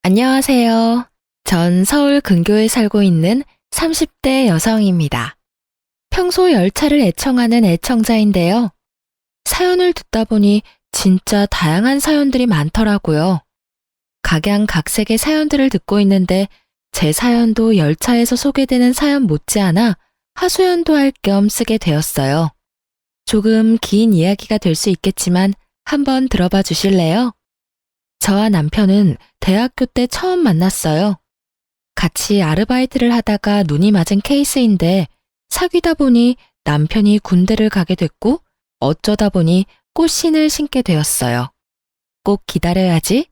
안녕하세요. 전 서울 근교에 살고 있는 30대 여성입니다. 평소 열차를 애청하는 애청자인데요. 사연을 듣다 보니 진짜 다양한 사연들이 많더라고요. 각양각색의 사연들을 듣고 있는데 제 사연도 열차에서 소개되는 사연 못지않아 하소연도 할 겸 쓰게 되었어요. 조금 긴 이야기가 될 수 있겠지만 한번 들어봐 주실래요? 저와 남편은 대학교 때 처음 만났어요. 같이 아르바이트를 하다가 눈이 맞은 케이스인데 사귀다 보니 남편이 군대를 가게 됐고 어쩌다 보니 꽃신을 신게 되었어요. 꼭 기다려야지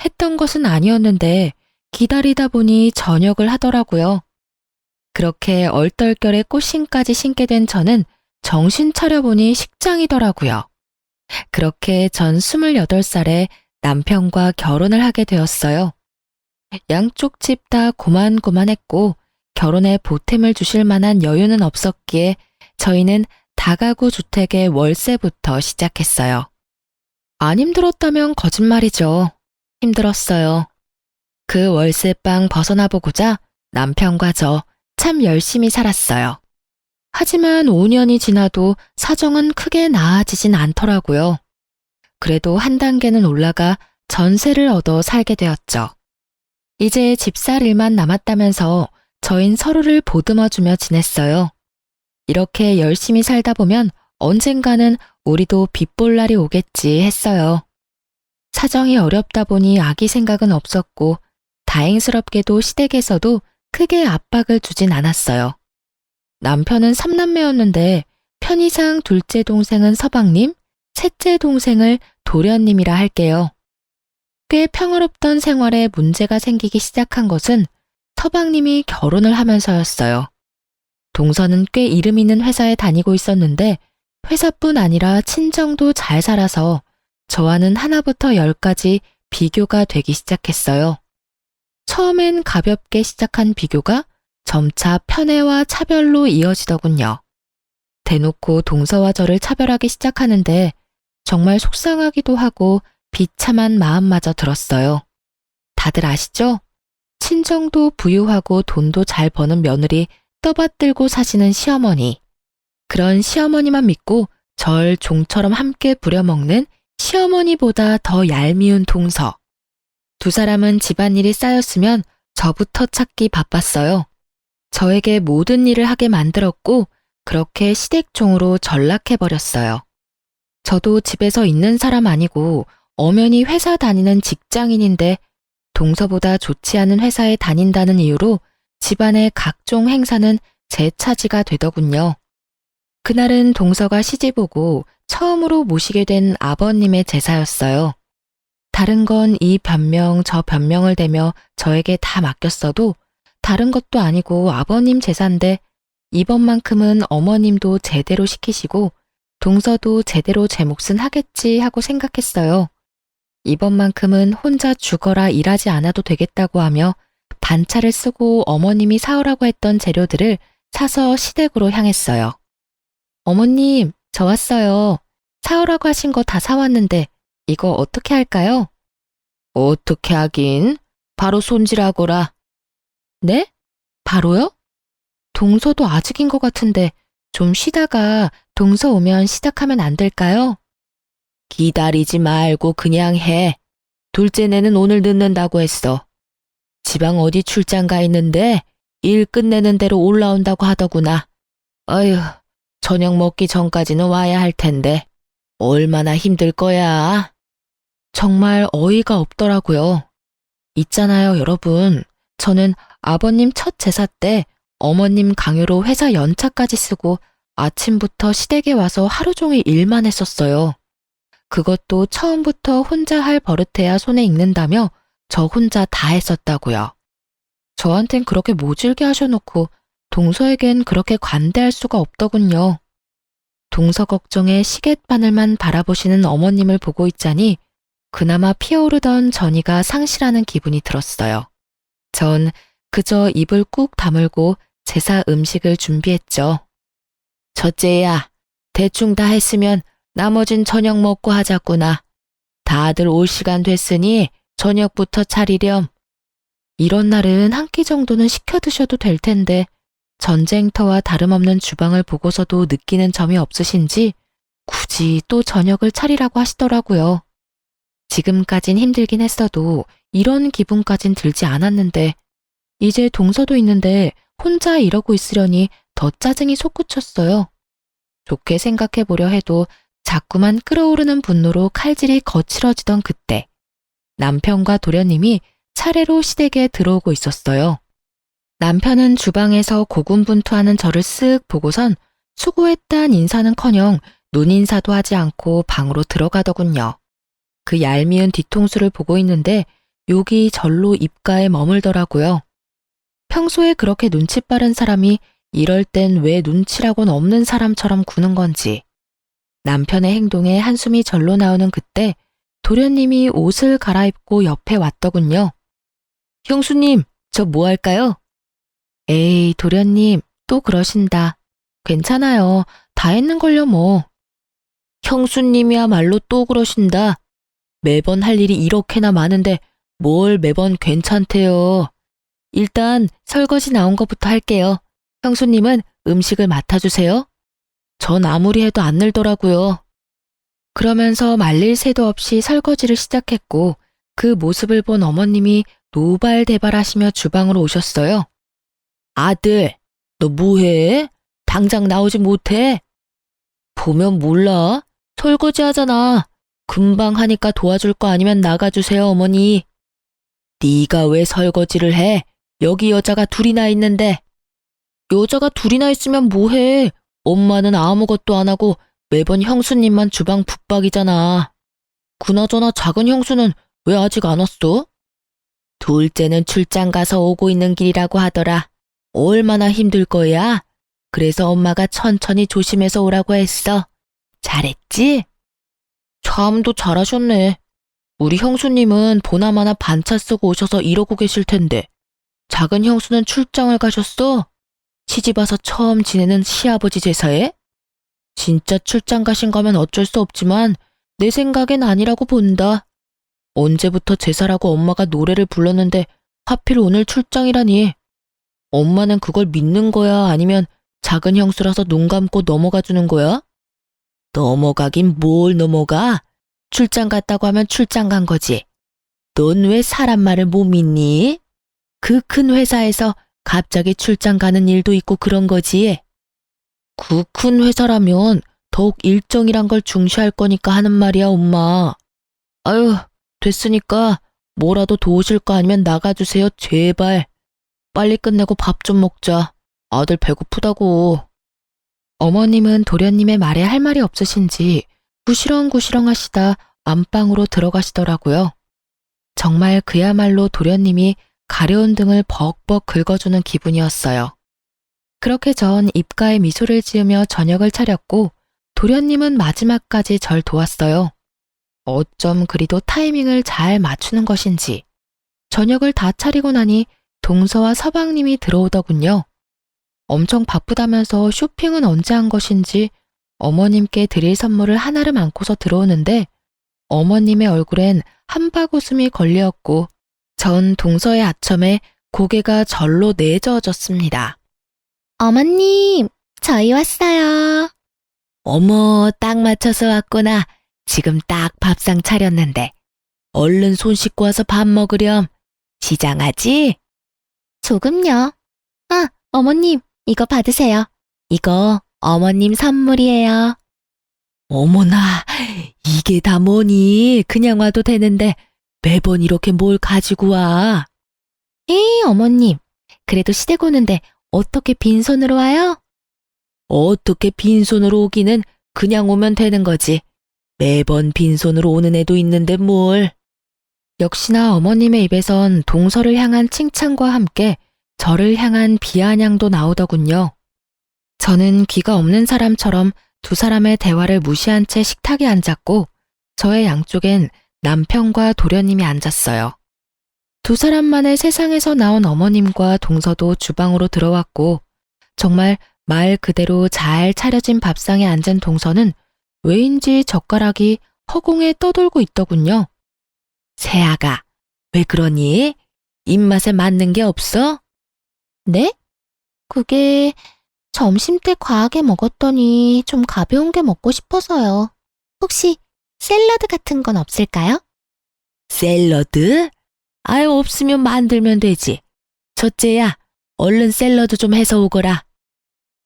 했던 것은 아니었는데 기다리다 보니 전역을 하더라고요. 그렇게 얼떨결에 꽃신까지 신게 된 저는 정신 차려보니 식장이더라고요. 그렇게 전 28살에 남편과 결혼을 하게 되었어요. 양쪽 집 다 고만고만했고 결혼에 보탬을 주실 만한 여유는 없었기에 저희는 다가구 주택의 월세부터 시작했어요. 안 힘들었다면 거짓말이죠. 힘들었어요. 그 월세방 벗어나보고자 남편과 저 참 열심히 살았어요. 하지만 5년이 지나도 사정은 크게 나아지진 않더라고요. 그래도 한 단계는 올라가 전세를 얻어 살게 되었죠. 이제 집살 일만 남았다면서 저흰 서로를 보듬어주며 지냈어요. 이렇게 열심히 살다 보면 언젠가는 우리도 빚볼 날이 오겠지 했어요. 사정이 어렵다 보니 아기 생각은 없었고 다행스럽게도 시댁에서도 크게 압박을 주진 않았어요. 남편은 3남매였는데 편의상 둘째 동생은 서방님, 셋째 동생을 도련님이라 할게요. 꽤 평화롭던 생활에 문제가 생기기 시작한 것은 서방님이 결혼을 하면서였어요. 동서는 꽤 이름 있는 회사에 다니고 있었는데 회사뿐 아니라 친정도 잘 살아서 저와는 하나부터 열까지 비교가 되기 시작했어요. 처음엔 가볍게 시작한 비교가 점차 편애와 차별로 이어지더군요. 대놓고 동서와 저를 차별하기 시작하는데 정말 속상하기도 하고 비참한 마음마저 들었어요. 다들 아시죠? 친정도 부유하고 돈도 잘 버는 며느리 떠받들고 사시는 시어머니. 그런 시어머니만 믿고 절 종처럼 함께 부려먹는 시어머니보다 더 얄미운 동서. 두 사람은 집안일이 쌓였으면 저부터 찾기 바빴어요. 저에게 모든 일을 하게 만들었고 그렇게 시댁종으로 전락해버렸어요. 저도 집에서 있는 사람 아니고 엄연히 회사 다니는 직장인인데 동서보다 좋지 않은 회사에 다닌다는 이유로 집안의 각종 행사는 제 차지가 되더군요. 그날은 동서가 시집오고 처음으로 모시게 된 아버님의 제사였어요. 다른 건 이 변명 저 변명을 대며 저에게 다 맡겼어도 다른 것도 아니고 아버님 제사인데 이번만큼은 어머님도 제대로 시키시고 동서도 제대로 제 몫은 하겠지 하고 생각했어요. 이번만큼은 혼자 죽어라 일하지 않아도 되겠다고 하며 반차를 쓰고 어머님이 사오라고 했던 재료들을 사서 시댁으로 향했어요. 어머님, 저 왔어요. 사오라고 하신 거 다 사왔는데 이거 어떻게 할까요? 어떻게 하긴? 바로 손질하거라. 네? 바로요? 동서도 아직인 것 같은데 좀 쉬다가 동서 오면 시작하면 안 될까요? 기다리지 말고 그냥 해. 둘째네는 오늘 늦는다고 했어. 지방 어디 출장 가 있는데 일 끝내는 대로 올라온다고 하더구나. 어휴, 저녁 먹기 전까지는 와야 할 텐데 얼마나 힘들 거야. 정말 어이가 없더라고요. 있잖아요, 여러분. 저는 아버님 첫 제사 때 어머님 강요로 회사 연차까지 쓰고 아침부터 시댁에 와서 하루 종일 일만 했었어요. 그것도 처음부터 혼자 할 버릇해야 손에 익는다며 저 혼자 다 했었다고요. 저한텐 그렇게 모질게 하셔놓고 동서에겐 그렇게 관대할 수가 없더군요. 동서 걱정에 시갯바늘만 바라보시는 어머님을 보고 있자니 그나마 피어오르던 전이가 상실하는 기분이 들었어요. 전 그저 입을 꾹 다물고 제사 음식을 준비했죠. 첫째야, 대충 다 했으면 나머진 저녁 먹고 하자꾸나. 다들 올 시간 됐으니 저녁부터 차리렴. 이런 날은 한 끼 정도는 시켜 드셔도 될 텐데 전쟁터와 다름없는 주방을 보고서도 느끼는 점이 없으신지 굳이 또 저녁을 차리라고 하시더라고요. 지금까진 힘들긴 했어도 이런 기분까진 들지 않았는데 이제 동서도 있는데 혼자 이러고 있으려니 더 짜증이 솟구쳤어요. 좋게 생각해 보려 해도 자꾸만 끓어오르는 분노로 칼질이 거칠어지던 그때 남편과 도련님이 차례로 시댁에 들어오고 있었어요. 남편은 주방에서 고군분투하는 저를 쓱 보고선 수고했단 인사는커녕 눈인사도 하지 않고 방으로 들어가더군요. 그 얄미운 뒤통수를 보고 있는데 욕이 절로 입가에 머물더라고요. 평소에 그렇게 눈치 빠른 사람이 이럴 땐 왜 눈치라곤 없는 사람처럼 구는 건지. 남편의 행동에 한숨이 절로 나오는 그때 도련님이 옷을 갈아입고 옆에 왔더군요. 형수님, 저 뭐 할까요? 에이, 도련님, 또 그러신다. 괜찮아요. 다 했는걸요, 뭐. 형수님이야말로 또 그러신다. 매번 할 일이 이렇게나 많은데 뭘 매번 괜찮대요. 일단 설거지 나온 것부터 할게요. 형수님은 음식을 맡아주세요. 전 아무리 해도 안 늘더라고요. 그러면서 말릴 새도 없이 설거지를 시작했고 그 모습을 본 어머님이 노발대발하시며 주방으로 오셨어요. 아들, 너 뭐해? 당장 나오지 못해? 보면 몰라. 설거지 하잖아. 금방 하니까 도와줄 거 아니면 나가주세요, 어머니. 네가 왜 설거지를 해? 여기 여자가 둘이나 있는데. 여자가 둘이나 있으면 뭐해? 엄마는 아무것도 안 하고 매번 형수님만 주방 붙박이잖아. 그나저나 작은 형수는 왜 아직 안 왔어? 둘째는 출장 가서 오고 있는 길이라고 하더라. 얼마나 힘들 거야? 그래서 엄마가 천천히 조심해서 오라고 했어. 잘했지? 참도 잘하셨네. 우리 형수님은 보나마나 반차 쓰고 오셔서 이러고 계실 텐데 작은 형수는 출장을 가셨어? 시집와서 처음 지내는 시아버지 제사에? 진짜 출장 가신 거면 어쩔 수 없지만 내 생각엔 아니라고 본다. 언제부터 제사라고 엄마가 노래를 불렀는데 하필 오늘 출장이라니. 엄마는 그걸 믿는 거야? 아니면 작은 형수라서 눈 감고 넘어가 주는 거야? 넘어가긴 뭘 넘어가? 출장 갔다고 하면 출장 간 거지. 넌 왜 사람 말을 못 믿니? 그 큰 회사에서 갑자기 출장 가는 일도 있고 그런 거지. 그 큰 회사라면 더욱 일정이란 걸 중시할 거니까 하는 말이야, 엄마. 아유, 됐으니까 뭐라도 도우실 거 아니면 나가주세요, 제발. 빨리 끝내고 밥 좀 먹자. 아들 배고프다고. 어머님은 도련님의 말에 할 말이 없으신지 구시렁구시렁 하시다 안방으로 들어가시더라고요. 정말 그야말로 도련님이 가려운 등을 벅벅 긁어주는 기분이었어요. 그렇게 전 입가에 미소를 지으며 저녁을 차렸고 도련님은 마지막까지 절 도왔어요. 어쩜 그리도 타이밍을 잘 맞추는 것인지 저녁을 다 차리고 나니 동서와 서방님이 들어오더군요. 엄청 바쁘다면서 쇼핑은 언제 한 것인지 어머님께 드릴 선물을 하나를 안고서 들어오는데 어머님의 얼굴엔 한바구음이 걸렸고 전 동서의 아첨에 고개가 절로 내저어졌습니다. 어머님, 저희 왔어요. 어머, 딱 맞춰서 왔구나. 지금 딱 밥상 차렸는데. 얼른 손 씻고 와서 밥 먹으렴. 시장하지? 조금요. 아, 어머님, 이거 받으세요. 이거 어머님 선물이에요. 어머나, 이게 다 뭐니? 그냥 와도 되는데 매번 이렇게 뭘 가지고 와? 에이, 어머님. 그래도 시댁 오는데 어떻게 빈손으로 와요? 어떻게 빈손으로 오기는 그냥 오면 되는 거지. 매번 빈손으로 오는 애도 있는데 뭘. 역시나 어머님의 입에선 동서를 향한 칭찬과 함께 저를 향한 비아냥도 나오더군요. 저는 귀가 없는 사람처럼 두 사람의 대화를 무시한 채 식탁에 앉았고 저의 양쪽엔 남편과 도련님이 앉았어요. 두 사람만의 세상에서 나온 어머님과 동서도 주방으로 들어왔고 정말 말 그대로 잘 차려진 밥상에 앉은 동서는 왜인지 젓가락이 허공에 떠돌고 있더군요. 새아가, 왜 그러니? 입맛에 맞는 게 없어? 네? 그게 점심때 과하게 먹었더니 좀 가벼운 게 먹고 싶어서요. 혹시 샐러드 같은 건 없을까요? 샐러드? 아유, 없으면 만들면 되지. 첫째야, 얼른 샐러드 좀 해서 오거라.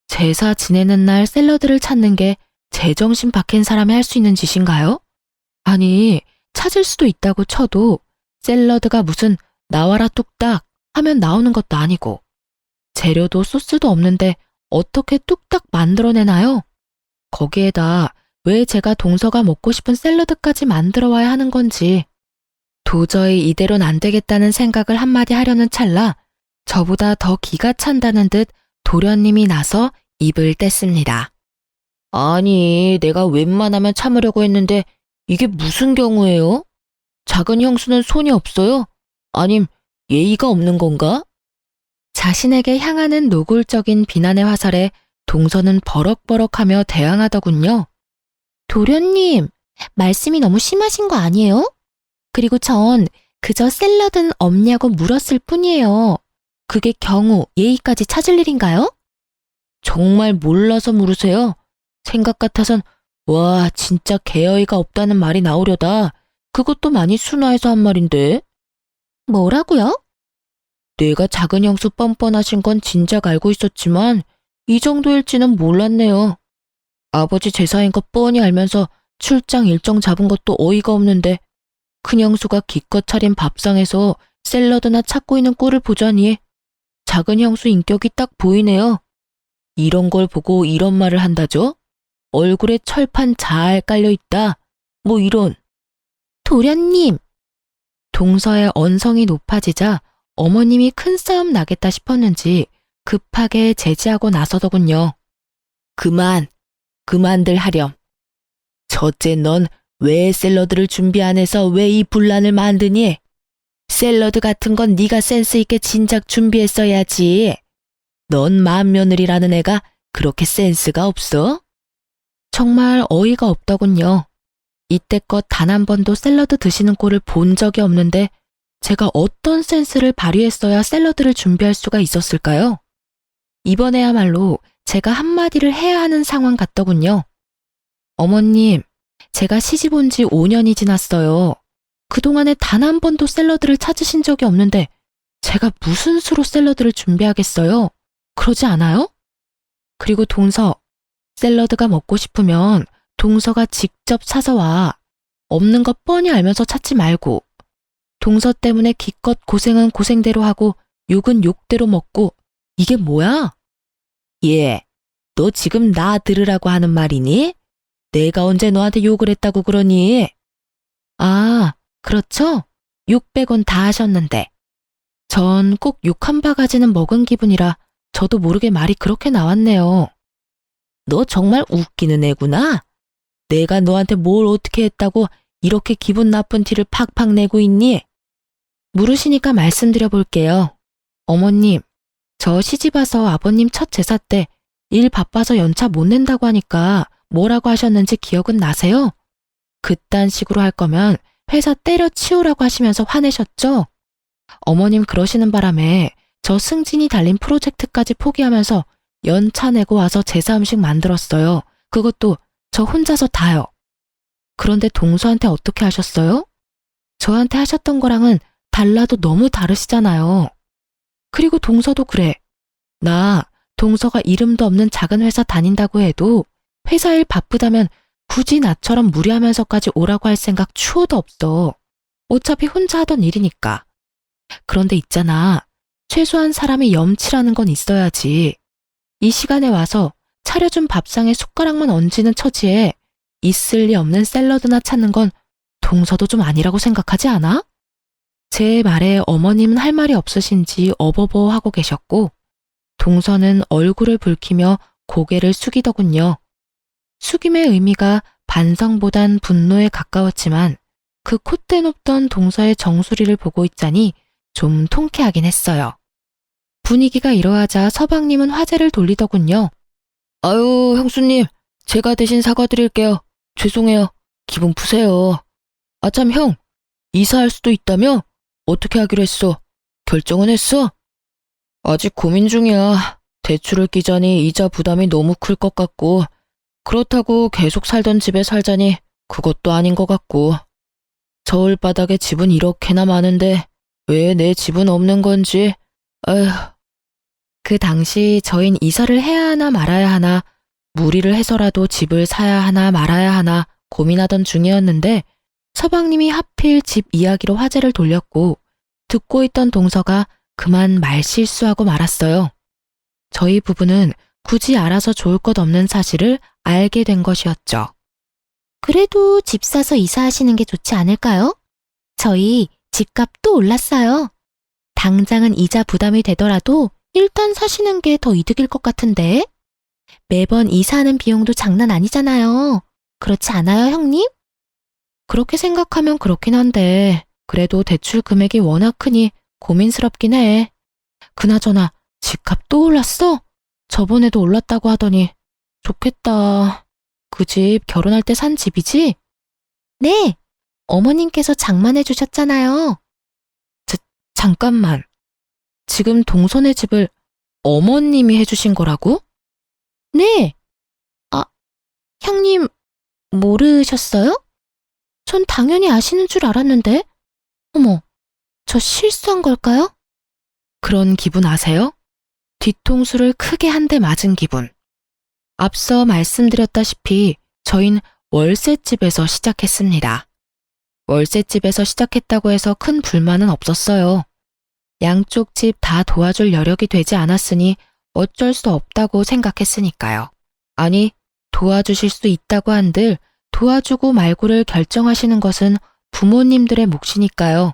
제사 지내는 날 샐러드를 찾는 게 제정신 박힌 사람이 할 수 있는 짓인가요? 아니, 찾을 수도 있다고 쳐도 샐러드가 무슨 나와라 뚝딱 하면 나오는 것도 아니고 재료도 소스도 없는데 어떻게 뚝딱 만들어내나요? 거기에다 왜 제가 동서가 먹고 싶은 샐러드까지 만들어 와야 하는 건지 도저히 이대로는 안 되겠다는 생각을 한마디 하려는 찰나 저보다 더 기가 찬다는 듯 도련님이 나서 입을 뗐습니다. 아니, 내가 웬만하면 참으려고 했는데 이게 무슨 경우예요? 작은 형수는 손이 없어요? 아님 예의가 없는 건가? 자신에게 향하는 노골적인 비난의 화살에 동서는 버럭버럭하며 대항하더군요. 도련님, 말씀이 너무 심하신 거 아니에요? 그리고 전 그저 샐러드는 없냐고 물었을 뿐이에요. 그게 경우 예의까지 찾을 일인가요? 정말 몰라서 물으세요? 생각 같아선 와, 진짜 개어이가 없다는 말이 나오려다. 그것도 많이 순화해서 한 말인데. 뭐라고요? 내가 작은 형수 뻔뻔하신 건 진작 알고 있었지만 이 정도일지는 몰랐네요. 아버지 제사인 거 뻔히 알면서 출장 일정 잡은 것도 어이가 없는데 큰 형수가 기껏 차린 밥상에서 샐러드나 찾고 있는 꼴을 보자니 작은 형수 인격이 딱 보이네요. 이런 걸 보고 이런 말을 한다죠? 얼굴에 철판 잘 깔려있다. 뭐 이런. 도련님, 동서의 언성이 높아지자 어머님이 큰 싸움 나겠다 싶었는지 급하게 제지하고 나서더군요. 그만들 하렴. 첫째 넌 왜 샐러드를 준비 안 해서 왜 이 분란을 만드니? 샐러드 같은 건 네가 센스 있게 진작 준비했어야지. 넌 맏며느리라는 애가 그렇게 센스가 없어? 정말 어이가 없더군요. 이때껏 단 한 번도 샐러드 드시는 꼴을 본 적이 없는데 제가 어떤 센스를 발휘했어야 샐러드를 준비할 수가 있었을까요? 이번에야말로 제가 한마디를 해야 하는 상황 같더군요. 어머님, 제가 시집 온 지 5년이 지났어요. 그동안에 단 한 번도 샐러드를 찾으신 적이 없는데 제가 무슨 수로 샐러드를 준비하겠어요? 그러지 않아요? 그리고 동서, 샐러드가 먹고 싶으면 동서가 직접 사서 와. 없는 거 뻔히 알면서 찾지 말고. 동서 때문에 기껏 고생은 고생대로 하고 욕은 욕대로 먹고 이게 뭐야? 예, 너 지금 나 들으라고 하는 말이니? 내가 언제 너한테 욕을 했다고 그러니? 아, 그렇죠? 600원 다 하셨는데. 전 꼭 욕 한 바가지는 먹은 기분이라 저도 모르게 말이 그렇게 나왔네요. 너 정말 웃기는 애구나. 내가 너한테 뭘 어떻게 했다고 이렇게 기분 나쁜 티를 팍팍 내고 있니? 물으시니까 말씀드려 볼게요. 어머님, 저 시집와서 아버님 첫 제사 때 일 바빠서 연차 못 낸다고 하니까 뭐라고 하셨는지 기억은 나세요? 그딴 식으로 할 거면 회사 때려치우라고 하시면서 화내셨죠? 어머님 그러시는 바람에 저 승진이 달린 프로젝트까지 포기하면서 연차 내고 와서 제사 음식 만들었어요. 그것도 저 혼자서 다요. 그런데 동서한테 어떻게 하셨어요? 저한테 하셨던 거랑은 달라도 너무 다르시잖아요. 그리고 동서도 그래. 나 동서가 이름도 없는 작은 회사 다닌다고 해도 회사 일 바쁘다면 굳이 나처럼 무리하면서까지 오라고 할 생각 추호도 없어. 어차피 혼자 하던 일이니까. 그런데 있잖아. 최소한 사람이 염치라는 건 있어야지. 이 시간에 와서 차려준 밥상에 숟가락만 얹는 처지에 있을 리 없는 샐러드나 찾는 건 동서도 좀 아니라고 생각하지 않아? 제 말에 어머님은 할 말이 없으신지 어버버 하고 계셨고 동서는 얼굴을 붉히며 고개를 숙이더군요. 숙임의 의미가 반성보단 분노에 가까웠지만 그 콧대 높던 동서의 정수리를 보고 있자니 좀 통쾌하긴 했어요. 분위기가 이러하자 서방님은 화제를 돌리더군요. 아유, 형수님, 제가 대신 사과드릴게요. 죄송해요. 기분 푸세요. 아참 형, 이사할 수도 있다며? 어떻게 하기로 했어? 결정은 했어? 아직 고민 중이야. 대출을 끼자니 이자 부담이 너무 클 것 같고, 그렇다고 계속 살던 집에 살자니 그것도 아닌 것 같고, 저울바닥에 집은 이렇게나 많은데 왜 내 집은 없는 건지, 아휴. 그 당시 저흰 이사를 해야 하나 말아야 하나, 무리를 해서라도 집을 사야 하나 말아야 하나 고민하던 중이었는데, 서방님이 하필 집 이야기로 화제를 돌렸고, 듣고 있던 동서가 그만 말실수하고 말았어요. 저희 부부는 굳이 알아서 좋을 것 없는 사실을 알게 된 것이었죠. 그래도 집 사서 이사하시는 게 좋지 않을까요? 저희 집값 또 올랐어요. 당장은 이자 부담이 되더라도 일단 사시는 게 더 이득일 것 같은데. 매번 이사하는 비용도 장난 아니잖아요. 그렇지 않아요, 형님? 그렇게 생각하면 그렇긴 한데, 그래도 대출 금액이 워낙 크니 고민스럽긴 해. 그나저나 집값 또 올랐어? 저번에도 올랐다고 하더니. 좋겠다. 그 집 결혼할 때 산 집이지? 네, 어머님께서 장만해 주셨잖아요. 잠깐만. 지금 동선의 집을 어머님이 해주신 거라고? 네. 아, 형님 모르셨어요? 전 당연히 아시는 줄 알았는데. 어머, 저 실수한 걸까요? 그런 기분 아세요? 뒤통수를 크게 한 대 맞은 기분. 앞서 말씀드렸다시피 저흰 월세집에서 시작했습니다. 월세집에서 시작했다고 해서 큰 불만은 없었어요. 양쪽 집 다 도와줄 여력이 되지 않았으니 어쩔 수 없다고 생각했으니까요. 아니, 도와주실 수 있다고 한들 도와주고 말고를 결정하시는 것은 부모님들의 몫이니까요.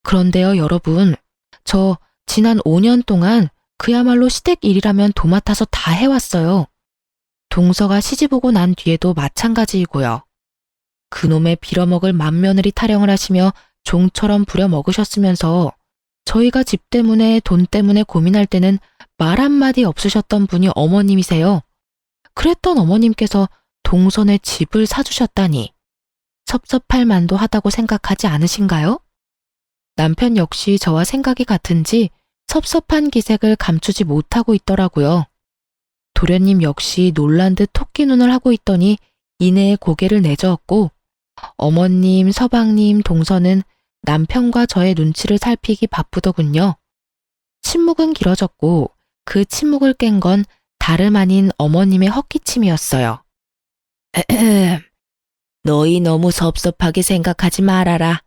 그런데요, 여러분, 저 지난 5년 동안 그야말로 시댁 일이라면 도맡아서 다 해왔어요. 동서가 시집 오고 난 뒤에도 마찬가지이고요. 그놈의 빌어먹을 맏며느리 타령을 하시며 종처럼 부려먹으셨으면서 저희가 집 때문에 돈 때문에 고민할 때는 말 한마디 없으셨던 분이 어머님이세요. 그랬던 어머님께서 동선에 집을 사주셨다니 섭섭할 만도 하다고 생각하지 않으신가요? 남편 역시 저와 생각이 같은지 섭섭한 기색을 감추지 못하고 있더라고요. 도련님 역시 놀란 듯 토끼 눈을 하고 있더니 이내에 고개를 내저었고, 어머님, 서방님, 동서는 남편과 저의 눈치를 살피기 바쁘더군요. 침묵은 길어졌고 그 침묵을 깬 건 다름 아닌 어머님의 헛기침이었어요. 너희 너무 섭섭하게 생각하지 말아라.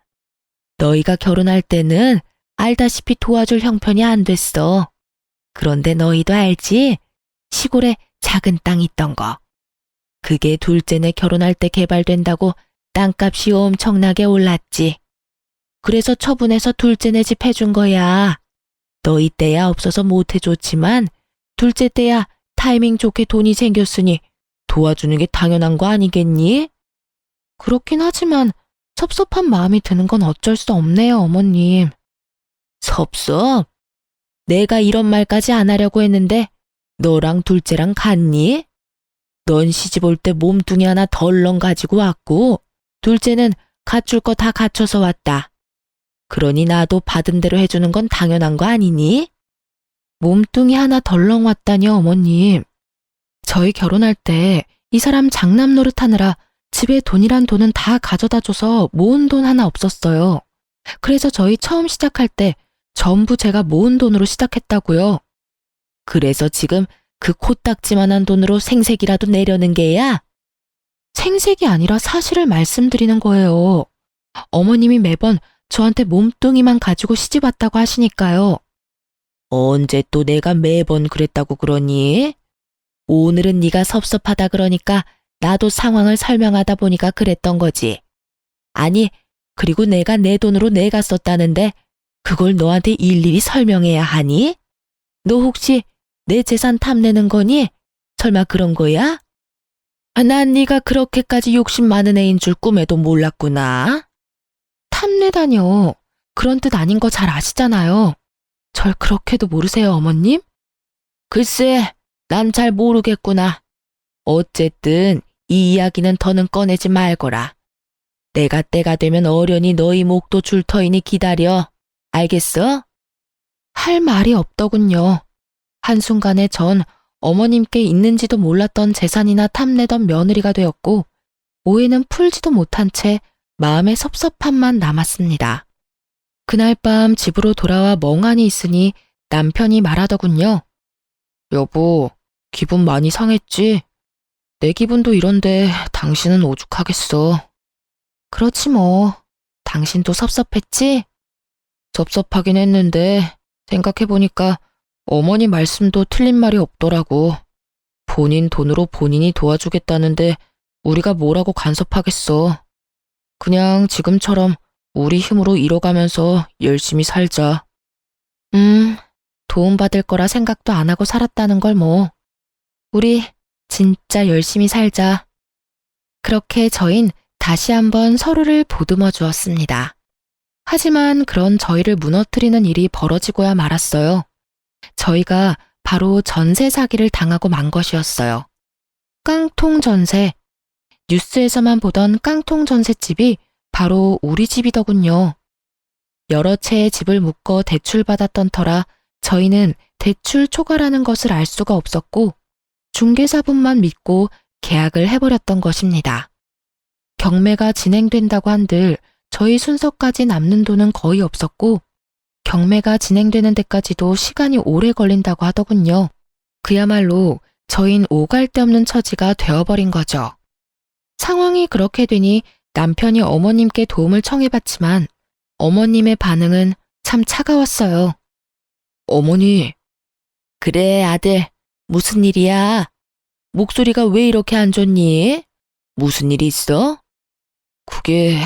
너희가 결혼할 때는 알다시피 도와줄 형편이 안 됐어. 그런데 너희도 알지? 시골에 작은 땅 있던 거. 그게 둘째네 결혼할 때 개발된다고 땅값이 엄청나게 올랐지. 그래서 처분해서 둘째네 집 해준 거야. 너희 때야 없어서 못 해줬지만 둘째 때야 타이밍 좋게 돈이 생겼으니 도와주는 게 당연한 거 아니겠니? 그렇긴 하지만 섭섭한 마음이 드는 건 어쩔 수 없네요, 어머님. 섭섭? 내가 이런 말까지 안 하려고 했는데 너랑 둘째랑 같니? 넌 시집 올 때 몸뚱이 하나 덜렁 가지고 왔고 둘째는 갖출 거 다 갖춰서 왔다. 그러니 나도 받은 대로 해주는 건 당연한 거 아니니? 몸뚱이 하나 덜렁 왔다니요, 어머님. 저희 결혼할 때 이 사람 장남 노릇하느라 집에 돈이란 돈은 다 가져다 줘서 모은 돈 하나 없었어요. 그래서 저희 처음 시작할 때 전부 제가 모은 돈으로 시작했다고요. 그래서 지금 그 코딱지만한 돈으로 생색이라도 내려는 게야? 생색이 아니라 사실을 말씀드리는 거예요. 어머님이 매번 저한테 몸뚱이만 가지고 시집 왔다고 하시니까요. 언제 또 내가 매번 그랬다고 그러니? 오늘은 네가 섭섭하다 그러니까 나도 상황을 설명하다 보니까 그랬던 거지. 아니, 그리고 내가 내 돈으로 내가 썼다는데 그걸 너한테 일일이 설명해야 하니? 너 혹시 내 재산 탐내는 거니? 설마 그런 거야? 난 네가 그렇게까지 욕심 많은 애인 줄 꿈에도 몰랐구나. 탐내다뇨. 그런 뜻 아닌 거 잘 아시잖아요. 절 그렇게도 모르세요, 어머님? 글쎄, 난 잘 모르겠구나. 어쨌든 이 이야기는 더는 꺼내지 말거라. 내가 때가 되면 어련히 너희 목도 줄 터이니 기다려. 알겠어? 할 말이 없더군요. 한순간에 전 어머님께 있는지도 몰랐던 재산이나 탐내던 며느리가 되었고 오해는 풀지도 못한 채 마음의 섭섭함만 남았습니다. 그날 밤 집으로 돌아와 멍하니 있으니 남편이 말하더군요. 여보, 기분 많이 상했지? 내 기분도 이런데 당신은 오죽하겠어. 그렇지 뭐. 당신도 섭섭했지? 섭섭하긴 했는데 생각해보니까 어머니 말씀도 틀린 말이 없더라고. 본인 돈으로 본인이 도와주겠다는데 우리가 뭐라고 간섭하겠어. 그냥 지금처럼 우리 힘으로 이뤄가면서 열심히 살자. 도움받을 거라 생각도 안 하고 살았다는 걸 뭐. 우리 진짜 열심히 살자. 그렇게 저흰 다시 한번 서로를 보듬어 주었습니다. 하지만 그런 저희를 무너뜨리는 일이 벌어지고야 말았어요. 저희가 바로 전세 사기를 당하고 만 것이었어요. 깡통 전세. 뉴스에서만 보던 깡통 전셋집이 바로 우리 집이더군요. 여러 채의 집을 묶어 대출받았던 터라 저희는 대출 초과라는 것을 알 수가 없었고 중개사분만 믿고 계약을 해버렸던 것입니다. 경매가 진행된다고 한들 저희 순서까지 남는 돈은 거의 없었고 경매가 진행되는 데까지도 시간이 오래 걸린다고 하더군요. 그야말로 저흰 오갈 데 없는 처지가 되어버린 거죠. 상황이 그렇게 되니 남편이 어머님께 도움을 청해봤지만 어머님의 반응은 참 차가웠어요. 어머니, 그래 아들, 무슨 일이야? 목소리가 왜 이렇게 안 좋니? 무슨 일이 있어? 그게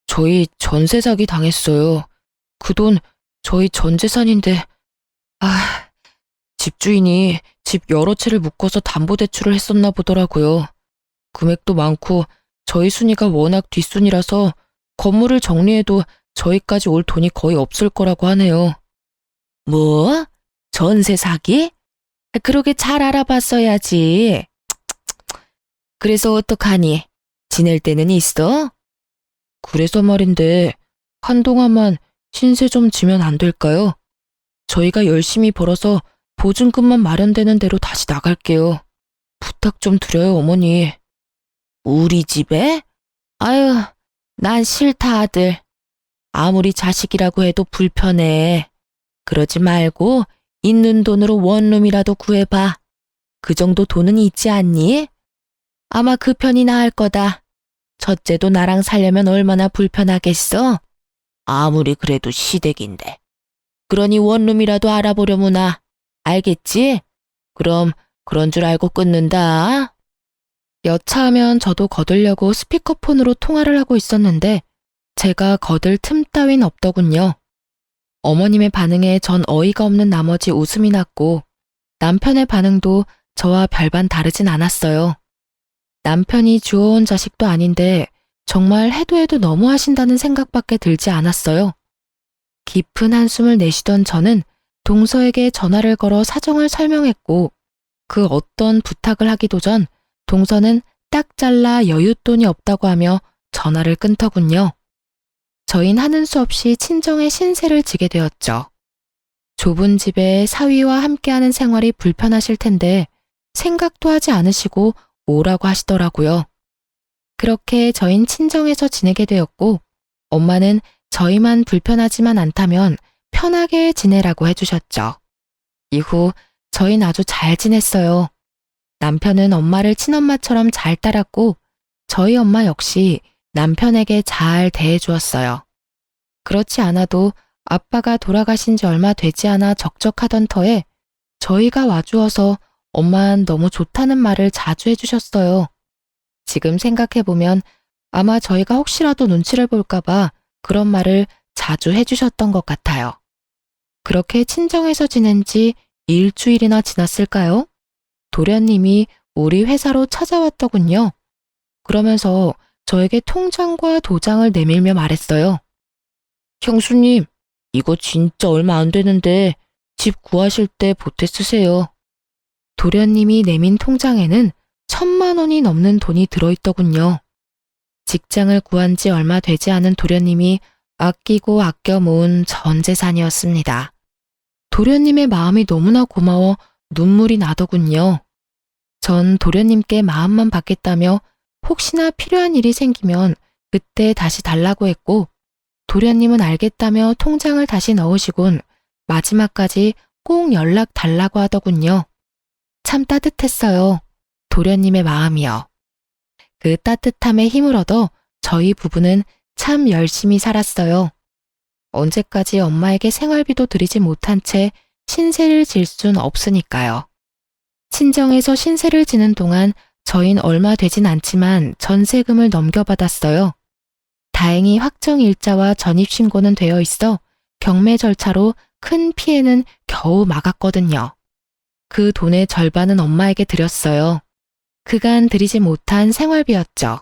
저희 전세 사기 당했어요. 그 돈 저희 전 재산인데 집주인이 집 여러 채를 묶어서 담보대출을 했었나 보더라고요. 금액도 많고 저희 순위가 워낙 뒷순이라서 건물을 정리해도 저희까지 올 돈이 거의 없을 거라고 하네요. 뭐? 전세 사기? 그러게 잘 알아봤어야지. 그래서 어떡하니? 지낼 데는 있어? 그래서 말인데 한동안만 신세 좀 지면 안 될까요? 저희가 열심히 벌어서 보증금만 마련되는 대로 다시 나갈게요. 부탁 좀 드려요, 어머니. 우리 집에? 아유, 난 싫다, 아들. 아무리 자식이라고 해도 불편해. 그러지 말고 있는 돈으로 원룸이라도 구해봐. 그 정도 돈은 있지 않니? 아마 그 편이 나을 거다. 첫째도 나랑 살려면 얼마나 불편하겠어? 아무리 그래도 시댁인데. 그러니 원룸이라도 알아보려무나. 알겠지? 그럼 그런 줄 알고 끊는다. 여차하면 저도 거들려고 스피커폰으로 통화를 하고 있었는데 제가 거들 틈 따윈 없더군요. 어머님의 반응에 전 어이가 없는 나머지 웃음이 났고 남편의 반응도 저와 별반 다르진 않았어요. 남편이 주워온 자식도 아닌데 정말 해도 너무 하신다는 생각밖에 들지 않았어요. 깊은 한숨을 내쉬던 저는 동서에게 전화를 걸어 사정을 설명했고 그 어떤 부탁을 하기도 전 동서는 딱 잘라 여윳돈이 없다고 하며 전화를 끊더군요. 저흰 하는 수 없이 친정의 신세를 지게 되었죠. 좁은 집에 사위와 함께하는 생활이 불편하실 텐데 생각도 하지 않으시고 오라고 하시더라고요. 그렇게 저흰 친정에서 지내게 되었고 엄마는 저희만 불편하지만 않다면 편하게 지내라고 해주셨죠. 이후 저희는 아주 잘 지냈어요. 남편은 엄마를 친엄마처럼 잘 따랐고 저희 엄마 역시 남편에게 잘 대해주었어요. 그렇지 않아도 아빠가 돌아가신 지 얼마 되지 않아 적적하던 터에 저희가 와주어서 엄마는 너무 좋다는 말을 자주 해주셨어요. 지금 생각해보면 아마 저희가 혹시라도 눈치를 볼까봐 그런 말을 자주 해주셨던 것 같아요. 그렇게 친정에서 지낸 지 일주일이나 지났을까요? 도련님이 우리 회사로 찾아왔더군요. 그러면서 저에게 통장과 도장을 내밀며 말했어요. 형수님, 이거 진짜 얼마 안 되는데 집 구하실 때 보태 쓰세요. 도련님이 내민 통장에는 1,000만 원이 넘는 돈이 들어있더군요. 직장을 구한 지 얼마 되지 않은 도련님이 아끼고 아껴 모은 전 재산이었습니다. 도련님의 마음이 너무나 고마워 눈물이 나더군요. 전 도련님께 마음만 받겠다며 혹시나 필요한 일이 생기면 그때 다시 달라고 했고, 도련님은 알겠다며 통장을 다시 넣으시곤 마지막까지 꼭 연락 달라고 하더군요. 참 따뜻했어요. 도련님의 마음이요. 그 따뜻함에 힘을 얻어 저희 부부는 참 열심히 살았어요. 언제까지 엄마에게 생활비도 드리지 못한 채 신세를 질 순 없으니까요. 친정에서 신세를 지는 동안 저흰 얼마 되진 않지만 전세금을 넘겨받았어요. 다행히 확정일자와 전입신고는 되어 있어 경매 절차로 큰 피해는 겨우 막았거든요. 그 돈의 절반은 엄마에게 드렸어요. 그간 드리지 못한 생활비였죠.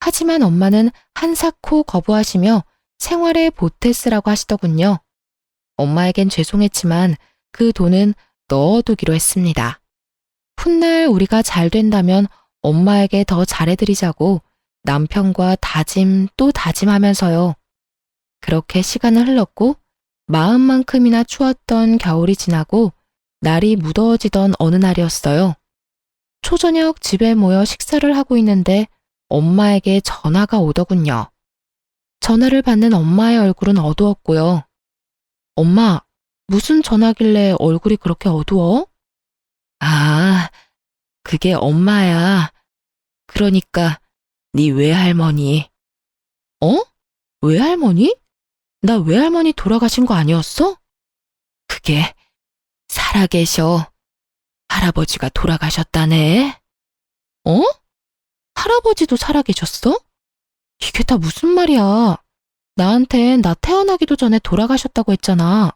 하지만 엄마는 한사코 거부하시며 생활에 보태 쓰라고 하시더군요. 엄마에겐 죄송했지만 그 돈은 넣어두기로 했습니다. 훗날 우리가 잘 된다면 엄마에게 더 잘해드리자고 남편과 다짐 또 다짐하면서요. 그렇게 시간은 흘렀고 마음만큼이나 추웠던 겨울이 지나고 날이 무더워지던 어느 날이었어요. 초저녁 집에 모여 식사를 하고 있는데 엄마에게 전화가 오더군요. 전화를 받는 엄마의 얼굴은 어두웠고요. 엄마, 무슨 전화길래 얼굴이 그렇게 어두워? 아, 그게 엄마야. 그러니까 네 외할머니. 어? 외할머니? 나 외할머니 돌아가신 거 아니었어? 그게 살아계셔. 할아버지가 돌아가셨다네. 어? 할아버지도 살아계셨어? 이게 다 무슨 말이야. 나한텐 나 태어나기도 전에 돌아가셨다고 했잖아.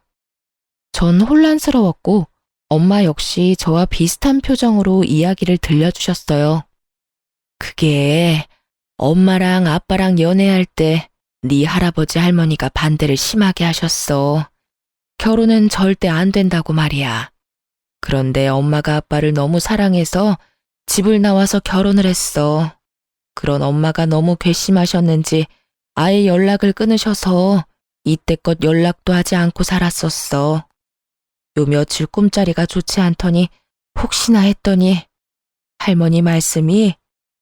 전 혼란스러웠고 엄마 역시 저와 비슷한 표정으로 이야기를 들려주셨어요. 그게 엄마랑 아빠랑 연애할 때 네 할아버지 할머니가 반대를 심하게 하셨어. 결혼은 절대 안 된다고 말이야. 그런데 엄마가 아빠를 너무 사랑해서 집을 나와서 결혼을 했어. 그런 엄마가 너무 괘씸하셨는지 아예 연락을 끊으셔서 이때껏 연락도 하지 않고 살았었어. 요 며칠 꿈자리가 좋지 않더니 혹시나 했더니 할머니 말씀이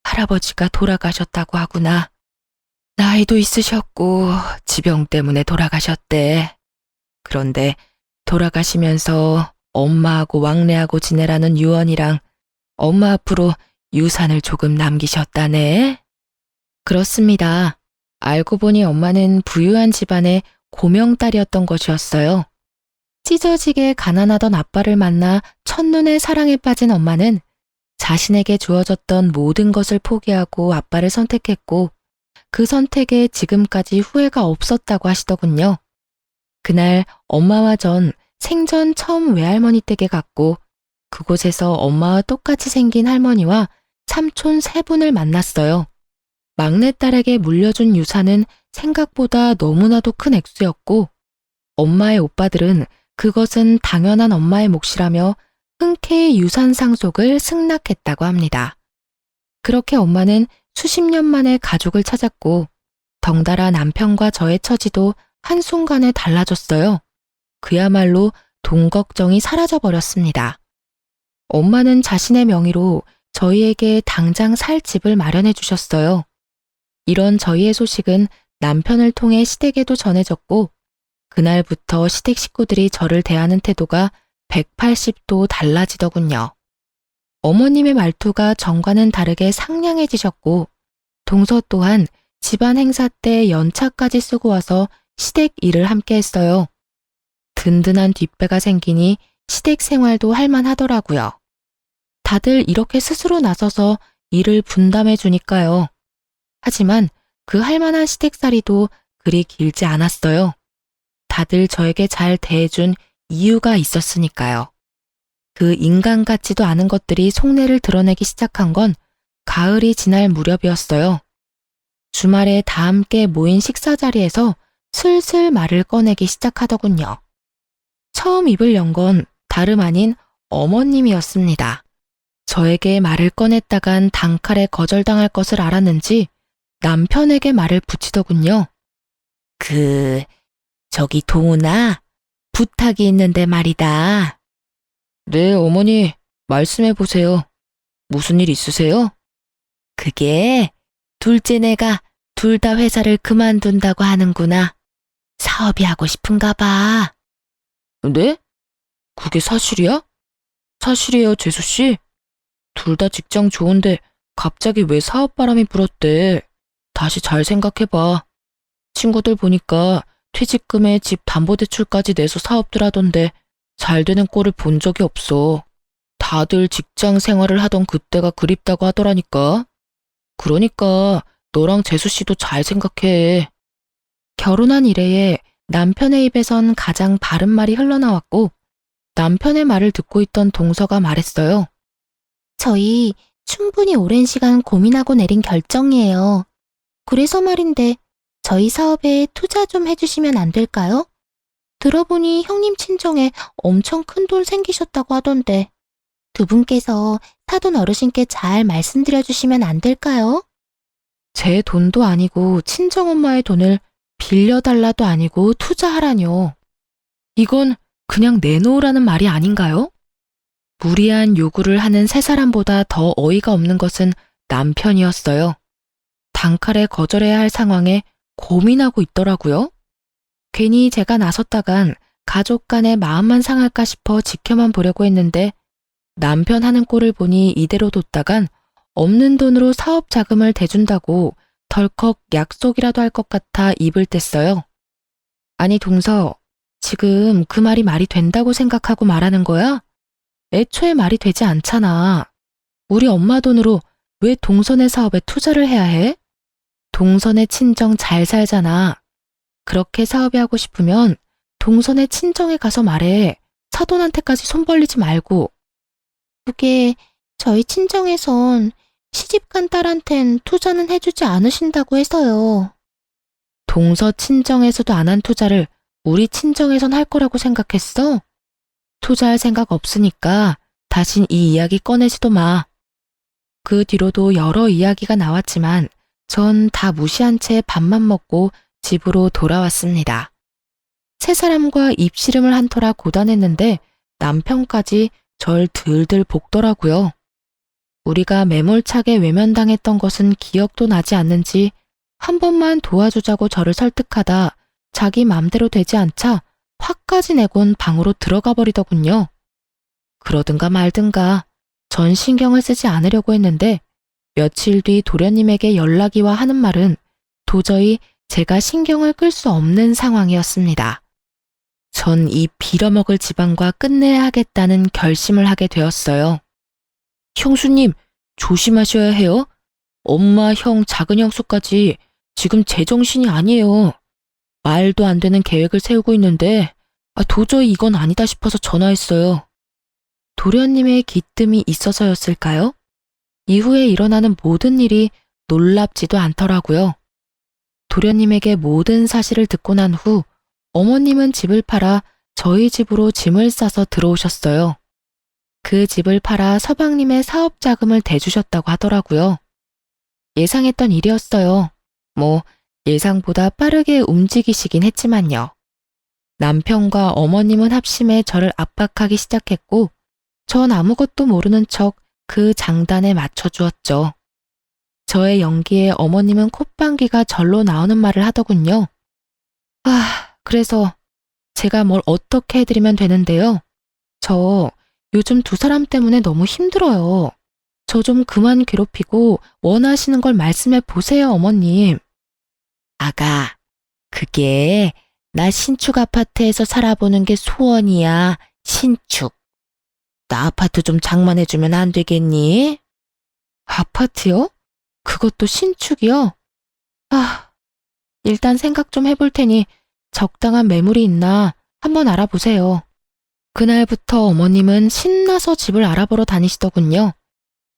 할아버지가 돌아가셨다고 하구나. 나이도 있으셨고 지병 때문에 돌아가셨대. 그런데 돌아가시면서 엄마하고 왕래하고 지내라는 유언이랑 엄마 앞으로 유산을 조금 남기셨다네. 그렇습니다. 알고 보니 엄마는 부유한 집안의 고명딸이었던 것이었어요. 찢어지게 가난하던 아빠를 만나 첫눈에 사랑에 빠진 엄마는 자신에게 주어졌던 모든 것을 포기하고 아빠를 선택했고 그 선택에 지금까지 후회가 없었다고 하시더군요. 그날 엄마와 전 생전 처음 외할머니 댁에 갔고 그곳에서 엄마와 똑같이 생긴 할머니와 삼촌 세 분을 만났어요. 막내딸에게 물려준 유산은 생각보다 너무나도 큰 액수였고 엄마의 오빠들은 그것은 당연한 엄마의 몫이라며 흔쾌히 유산 상속을 승낙했다고 합니다. 그렇게 엄마는 수십 년 만에 가족을 찾았고 덩달아 남편과 저의 처지도 한순간에 달라졌어요. 그야말로 돈 걱정이 사라져버렸습니다. 엄마는 자신의 명의로 저희에게 당장 살 집을 마련해 주셨어요. 이런 저희의 소식은 남편을 통해 시댁에도 전해졌고 그날부터 시댁 식구들이 저를 대하는 태도가 180도 달라지더군요. 어머님의 말투가 전과는 다르게 상냥해지셨고 동서 또한 집안 행사 때 연차까지 쓰고 와서 시댁 일을 함께 했어요. 든든한 뒷배가 생기니 시댁 생활도 할만하더라고요. 다들 이렇게 스스로 나서서 일을 분담해 주니까요. 하지만 그 할만한 시댁살이도 그리 길지 않았어요. 다들 저에게 잘 대해준 이유가 있었으니까요. 그 인간 같지도 않은 것들이 속내를 드러내기 시작한 건 가을이 지날 무렵이었어요. 주말에 다 함께 모인 식사 자리에서 슬슬 말을 꺼내기 시작하더군요. 처음 입을 연 건 다름 아닌 어머님이었습니다. 저에게 말을 꺼냈다간 단칼에 거절당할 것을 알았는지 남편에게 말을 붙이더군요. 저기 동훈아, 부탁이 있는데 말이다. 네, 어머니, 말씀해 보세요. 무슨 일 있으세요? 그게 둘째네가 둘 다 회사를 그만둔다고 하는구나. 사업이 하고 싶은가 봐. 네? 그게 사실이야? 사실이에요, 재수 씨. 둘 다 직장 좋은데 갑자기 왜 사업 바람이 불었대? 다시 잘 생각해봐. 친구들 보니까 퇴직금에 집 담보대출까지 내서 사업들 하던데 잘 되는 꼴을 본 적이 없어. 다들 직장 생활을 하던 그때가 그립다고 하더라니까. 그러니까 너랑 재수 씨도 잘 생각해. 결혼한 이래에 남편의 입에선 가장 바른 말이 흘러나왔고 남편의 말을 듣고 있던 동서가 말했어요. 저희 충분히 오랜 시간 고민하고 내린 결정이에요. 그래서 말인데 저희 사업에 투자 좀 해주시면 안 될까요? 들어보니 형님 친정에 엄청 큰 돈 생기셨다고 하던데 두 분께서 사돈 어르신께 잘 말씀드려 주시면 안 될까요? 제 돈도 아니고 친정엄마의 돈을 빌려달라도 아니고 투자하라뇨. 이건 그냥 내놓으라는 말이 아닌가요? 무리한 요구를 하는 세 사람보다 더 어이가 없는 것은 남편이었어요. 단칼에 거절해야 할 상황에 고민하고 있더라고요. 괜히 제가 나섰다간 가족 간의 마음만 상할까 싶어 지켜만 보려고 했는데 남편 하는 꼴을 보니 이대로 뒀다간 없는 돈으로 사업 자금을 대준다고 덜컥 약속이라도 할 것 같아 입을 뗐어요. 아니 동서, 지금 그 말이 말이 된다고 생각하고 말하는 거야? 애초에 말이 되지 않잖아. 우리 엄마 돈으로 왜 동선의 사업에 투자를 해야 해? 동선의 친정 잘 살잖아. 그렇게 사업이 하고 싶으면 동선의 친정에 가서 말해. 사돈한테까지 손 벌리지 말고. 그게 저희 친정에선 시집간 딸한텐 투자는 해주지 않으신다고 해서요. 동서 친정에서도 안 한 투자를 우리 친정에선 할 거라고 생각했어? 투자할 생각 없으니까 다신 이 이야기 꺼내지도 마. 그 뒤로도 여러 이야기가 나왔지만 전 다 무시한 채 밥만 먹고 집으로 돌아왔습니다. 세 사람과 입씨름을 한 터라 고단했는데 남편까지 절 들들 볶더라고요. 우리가 매몰차게 외면당했던 것은 기억도 나지 않는지 한 번만 도와주자고 저를 설득하다 자기 맘대로 되지 않자 화까지 내곤 방으로 들어가 버리더군요. 그러든가 말든가 전 신경을 쓰지 않으려고 했는데 며칠 뒤 도련님에게 연락이 와 하는 말은 도저히 제가 신경을 끌 수 없는 상황이었습니다. 전 이 빌어먹을 집안과 끝내야 하겠다는 결심을 하게 되었어요. 형수님, 조심하셔야 해요. 엄마, 형, 작은 형수까지 지금 제정신이 아니에요. 말도 안 되는 계획을 세우고 있는데 도저히 이건 아니다 싶어서 전화했어요. 도련님의 기뜸이 있어서였을까요? 이후에 일어나는 모든 일이 놀랍지도 않더라고요. 도련님에게 모든 사실을 듣고 난 후 어머님은 집을 팔아 저희 집으로 짐을 싸서 들어오셨어요. 그 집을 팔아 서방님의 사업 자금을 대주셨다고 하더라고요. 예상했던 일이었어요. 예상보다 빠르게 움직이시긴 했지만요. 남편과 어머님은 합심해 저를 압박하기 시작했고 전 아무것도 모르는 척 그 장단에 맞춰주었죠. 저의 연기에 어머님은 콧방귀가 절로 나오는 말을 하더군요. 그래서 제가 뭘 어떻게 해드리면 되는데요. 저 요즘 두 사람 때문에 너무 힘들어요. 저 좀 그만 괴롭히고 원하시는 걸 말씀해 보세요, 어머님. 아가, 그게 나 신축 아파트에서 살아보는 게 소원이야, 신축. 나 아파트 좀 장만해주면 안 되겠니? 아파트요? 그것도 신축이요? 일단 생각 좀 해볼 테니 적당한 매물이 있나 한번 알아보세요. 그날부터 어머님은 신나서 집을 알아보러 다니시더군요.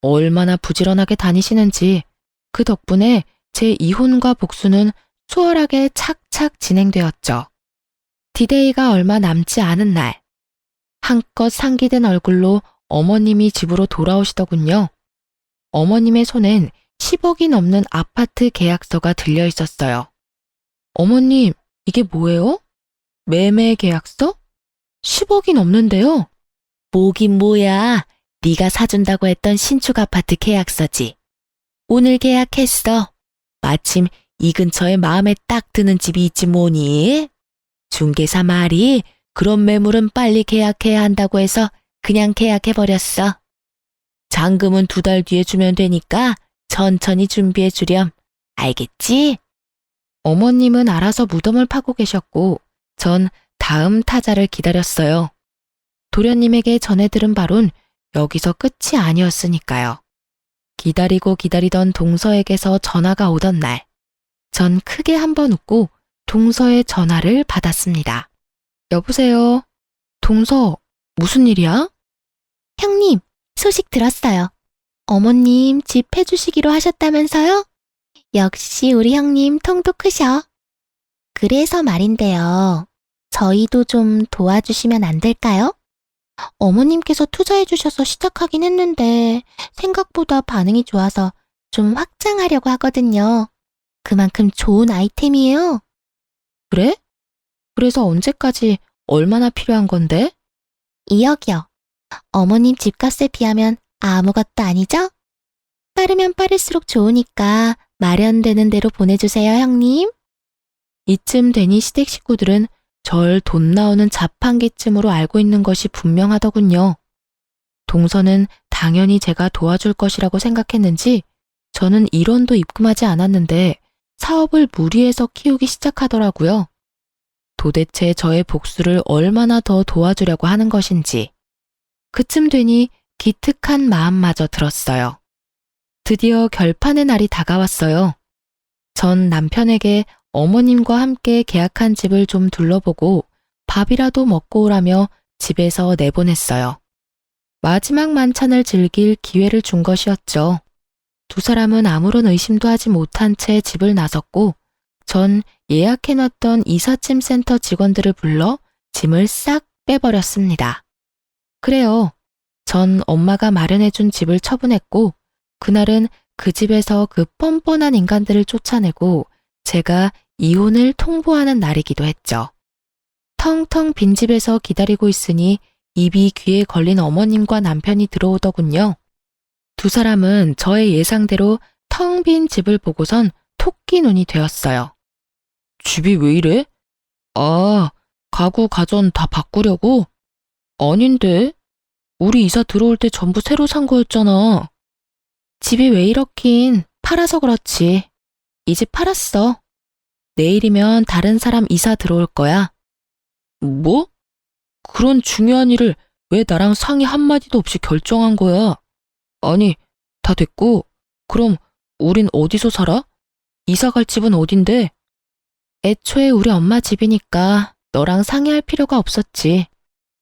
얼마나 부지런하게 다니시는지 그 덕분에 제 이혼과 복수는 수월하게 착착 진행되었죠. 디데이가 얼마 남지 않은 날, 한껏 상기된 얼굴로 어머님이 집으로 돌아오시더군요. 어머님의 손엔 10억이 넘는 아파트 계약서가 들려 있었어요. 어머님, 이게 뭐예요? 매매 계약서? 10억이 넘는데요. 뭐긴 뭐야. 네가 사준다고 했던 신축 아파트 계약서지. 오늘 계약했어. 마침 이 근처에 마음에 딱 드는 집이 있지 뭐니? 중개사 말이 그런 매물은 빨리 계약해야 한다고 해서 그냥 계약해버렸어. 잔금은 2달 뒤에 주면 되니까 천천히 준비해 주렴. 알겠지? 어머님은 알아서 무덤을 파고 계셨고 전 다음 타자를 기다렸어요. 도련님에게 전해 들은 바론 여기서 끝이 아니었으니까요. 기다리고 기다리던 동서에게서 전화가 오던 날, 전 크게 한번 웃고 동서의 전화를 받았습니다. 여보세요? 동서, 무슨 일이야? 형님, 소식 들었어요. 어머님 집 해주시기로 하셨다면서요? 역시 우리 형님 통도 크셔. 그래서 말인데요. 저희도 좀 도와주시면 안 될까요? 어머님께서 투자해주셔서 시작하긴 했는데 생각보다 반응이 좋아서 좀 확장하려고 하거든요. 그만큼 좋은 아이템이에요. 그래? 그래서 언제까지 얼마나 필요한 건데? 2억이요. 어머님 집값에 비하면 아무것도 아니죠? 빠르면 빠를수록 좋으니까 마련되는 대로 보내주세요, 형님. 이쯤 되니 시댁 식구들은 절 돈 나오는 자판기쯤으로 알고 있는 것이 분명하더군요. 동서는 당연히 제가 도와줄 것이라고 생각했는지 저는 1원도 입금하지 않았는데 사업을 무리해서 키우기 시작하더라고요. 도대체 저의 복수를 얼마나 더 도와주려고 하는 것인지. 그쯤 되니 기특한 마음마저 들었어요. 드디어 결판의 날이 다가왔어요. 전 남편에게 어머님과 함께 계약한 집을 좀 둘러보고 밥이라도 먹고 오라며 집에서 내보냈어요. 마지막 만찬을 즐길 기회를 준 것이었죠. 두 사람은 아무런 의심도 하지 못한 채 집을 나섰고 전 예약해놨던 이삿짐 센터 직원들을 불러 짐을 싹 빼버렸습니다. 그래요. 전 엄마가 마련해준 집을 처분했고 그날은 그 집에서 그 뻔뻔한 인간들을 쫓아내고 제가 이혼을 통보하는 날이기도 했죠. 텅텅 빈 집에서 기다리고 있으니 입이 귀에 걸린 어머님과 남편이 들어오더군요. 두 사람은 저의 예상대로 텅 빈 집을 보고선 토끼 눈이 되었어요. 집이 왜 이래? 아, 가구 가전 다 바꾸려고? 아닌데? 우리 이사 들어올 때 전부 새로 산 거였잖아. 집이 왜 이렇긴 팔아서 그렇지. 이 집 팔았어. 내일이면 다른 사람 이사 들어올 거야. 뭐? 그런 중요한 일을 왜 나랑 상의 한마디도 없이 결정한 거야? 아니, 다 됐고, 그럼 우린 어디서 살아? 이사 갈 집은 어딘데? 애초에 우리 엄마 집이니까 너랑 상의할 필요가 없었지.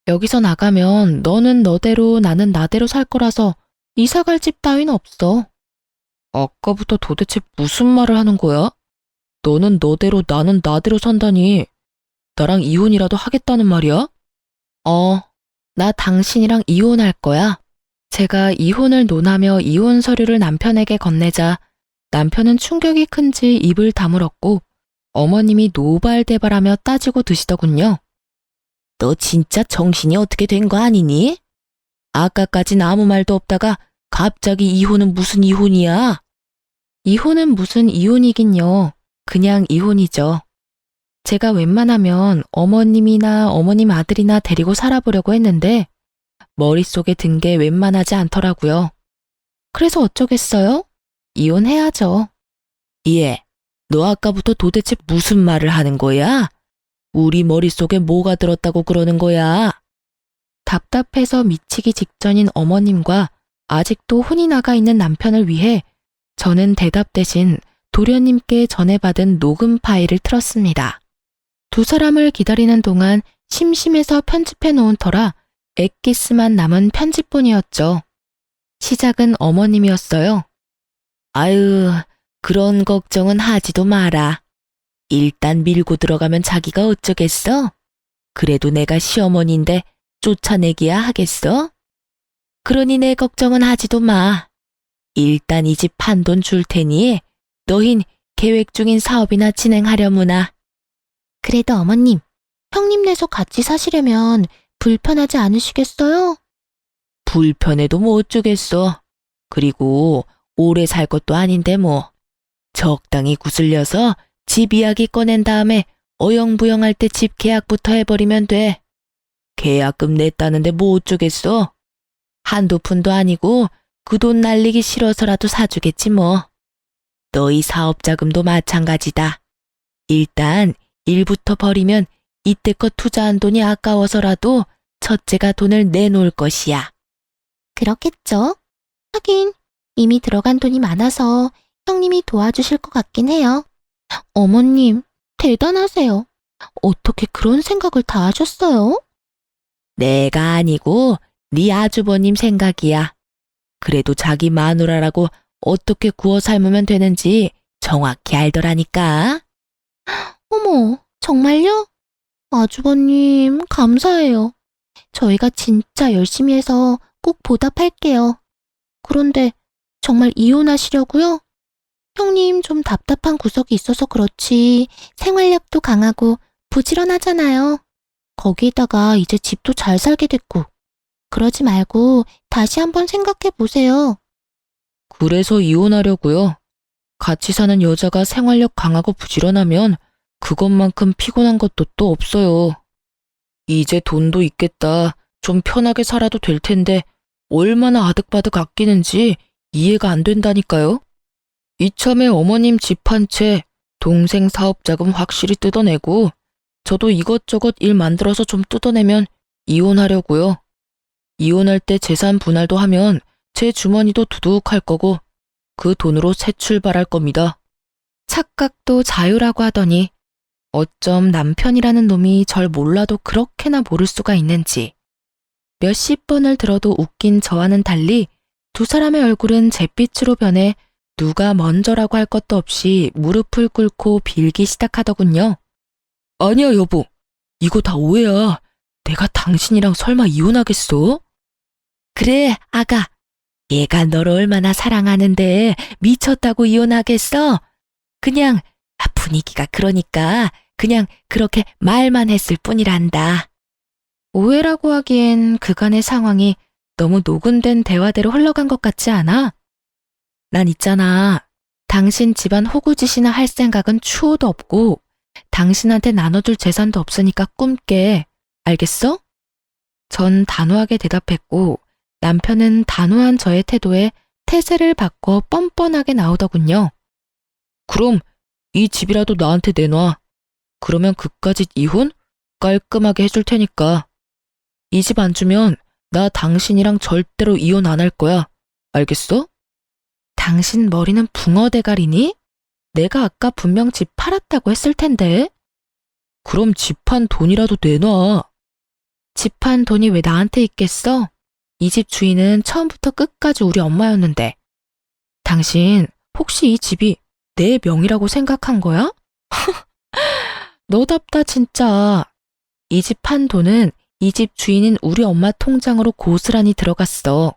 여기서 나가면 너는 너대로 나는 나대로 살 거라서 이사 갈 집 따윈 없어. 아까부터 도대체 무슨 말을 하는 거야? 너는 너대로 나는 나대로 산다니. 나랑 이혼이라도 하겠다는 말이야? 나 당신이랑 이혼할 거야. 제가 이혼을 논하며 이혼 서류를 남편에게 건네자 남편은 충격이 큰지 입을 다물었고 어머님이 노발대발하며 따지고 드시더군요. 너 진짜 정신이 어떻게 된 거 아니니? 아까까진 아무 말도 없다가 갑자기 이혼은 무슨 이혼이야? 이혼은 무슨 이혼이긴요. 그냥 이혼이죠. 제가 웬만하면 어머님이나 어머님 아들이나 데리고 살아보려고 했는데 머릿속에 든 게 웬만하지 않더라고요. 그래서 어쩌겠어요? 이혼해야죠. 예, 너 아까부터 도대체 무슨 말을 하는 거야? 우리 머릿속에 뭐가 들었다고 그러는 거야? 답답해서 미치기 직전인 어머님과 아직도 혼이 나가 있는 남편을 위해 저는 대답 대신 도련님께 전해받은 녹음 파일을 틀었습니다. 두 사람을 기다리는 동안 심심해서 편집해 놓은 터라 엑기스만 남은 편집본이었죠. 시작은 어머님이었어요. 아유, 그런 걱정은 하지도 마라. 일단 밀고 들어가면 자기가 어쩌겠어? 그래도 내가 시어머니인데 쫓아내기야 하겠어? 그러니 내 걱정은 하지도 마. 일단 이 집 판돈 줄 테니 너흰 계획 중인 사업이나 진행하려무나. 그래도 어머님, 형님 내서 같이 사시려면 불편하지 않으시겠어요? 불편해도 뭐 어쩌겠어. 그리고 오래 살 것도 아닌데 뭐. 적당히 구슬려서 집 이야기 꺼낸 다음에 어영부영할 때 집 계약부터 해버리면 돼. 계약금 냈다는데 뭐 어쩌겠어. 한두 푼도 아니고 그 돈 날리기 싫어서라도 사주겠지 뭐. 너희 사업자금도 마찬가지다. 일단 일부터 버리면 이때껏 투자한 돈이 아까워서라도 첫째가 돈을 내놓을 것이야. 그렇겠죠. 하긴 이미 들어간 돈이 많아서 형님이 도와주실 것 같긴 해요. 어머님, 대단하세요. 어떻게 그런 생각을 다 하셨어요? 내가 아니고 네 아주버님 생각이야. 그래도 자기 마누라라고 어떻게 구워 삶으면 되는지 정확히 알더라니까. 어머, 정말요? 아주버님, 감사해요. 저희가 진짜 열심히 해서 꼭 보답할게요. 그런데 정말 이혼하시려고요? 형님 좀 답답한 구석이 있어서 그렇지 생활력도 강하고 부지런하잖아요. 거기에다가 이제 집도 잘 살게 됐고. 그러지 말고 다시 한번 생각해 보세요. 그래서 이혼하려고요. 같이 사는 여자가 생활력 강하고 부지런하면 그것만큼 피곤한 것도 또 없어요. 이제 돈도 있겠다. 좀 편하게 살아도 될 텐데 얼마나 아득바득 아끼는지 이해가 안 된다니까요. 이참에 어머님 집 한 채, 동생 사업자금 확실히 뜯어내고 저도 이것저것 일 만들어서 좀 뜯어내면 이혼하려고요. 이혼할 때 재산 분할도 하면 제 주머니도 두둑할 거고 그 돈으로 새 출발할 겁니다. 착각도 자유라고 하더니 어쩜 남편이라는 놈이 절 몰라도 그렇게나 모를 수가 있는지. 몇십 번을 들어도 웃긴 저와는 달리 두 사람의 얼굴은 잿빛으로 변해 누가 먼저라고 할 것도 없이 무릎을 꿇고 빌기 시작하더군요. 아니야 여보, 이거 다 오해야. 내가 당신이랑 설마 이혼하겠어? 그래 아가, 얘가 너를 얼마나 사랑하는데 미쳤다고 이혼하겠어? 그냥 분위기가 그러니까 그냥 그렇게 말만 했을 뿐이란다. 오해라고 하기엔 그간의 상황이 너무 녹은된 대화대로 흘러간 것 같지 않아? 난 있잖아. 당신 집안 호구짓이나 할 생각은 추호도 없고 당신한테 나눠줄 재산도 없으니까 꿈깨. 알겠어? 전 단호하게 대답했고 남편은 단호한 저의 태도에 태세를 바꿔 뻔뻔하게 나오더군요. 그럼 이 집이라도 나한테 내놔. 그러면 그까짓 이혼 깔끔하게 해줄 테니까. 이 집 안 주면 나 당신이랑 절대로 이혼 안 할 거야. 알겠어? 당신 머리는 붕어 대가리니? 내가 아까 분명 집 팔았다고 했을 텐데. 그럼 집 판 돈이라도 내놔. 집 판 돈이 왜 나한테 있겠어? 이 집 주인은 처음부터 끝까지 우리 엄마였는데. 당신 혹시 이 집이 내 명의라고 생각한 거야? 너답다 진짜. 이 집 판 돈은 이 집 주인인 우리 엄마 통장으로 고스란히 들어갔어.